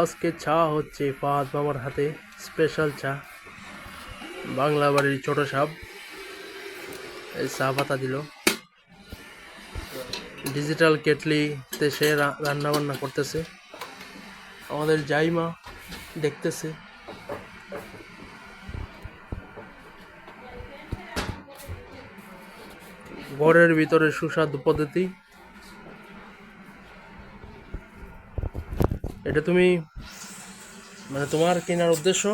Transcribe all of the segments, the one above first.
আজকে চা হচ্ছে ফাহাদ মামার হাতে স্পেশাল চা। বাংলা বাড়ির ছোট সাপ এই চা পাতা দিল। ডিজিটাল কেটলিতে সে রান্না বান্না করতেছে। আমাদের জাইমা দেখতেছে। ঘরের ভিতরে সুস্বাদু পদ্ধতি। এটা তুমি মানে তোমার কেনার উদ্দেশ্য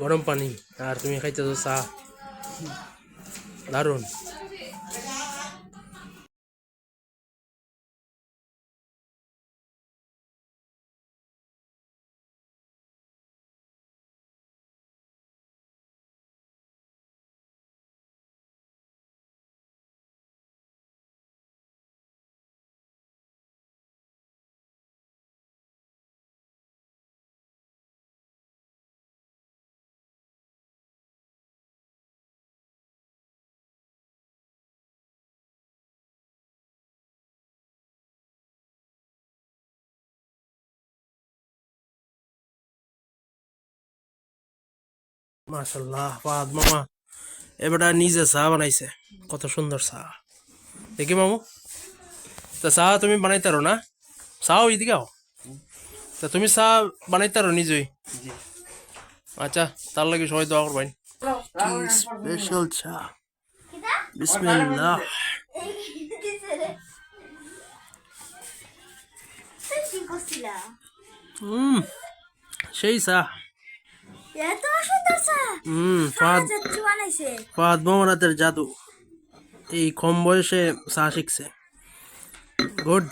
গরম পানি, আর তুমি খাইতেছো চা। দারুণ। মাশাল্লাহ, ফাহাদ মামা এবারটা নিজে চা বানাইছে। কত সুন্দর চা দেখি মামু। তা চা তুমি বানাইতারো না? চাও এদিকে আও। তা তুমি চা বানাইতারো নিজেই? আচ্ছা, তার লাগে সবাই দোয়া করবেন। কি স্পেশাল চা! বিসমিল্লাহ। হুম, সেই চা। ফাহাদ মামার হাতের জাদু। এই কম বয়সে চা শিখছে। গুড।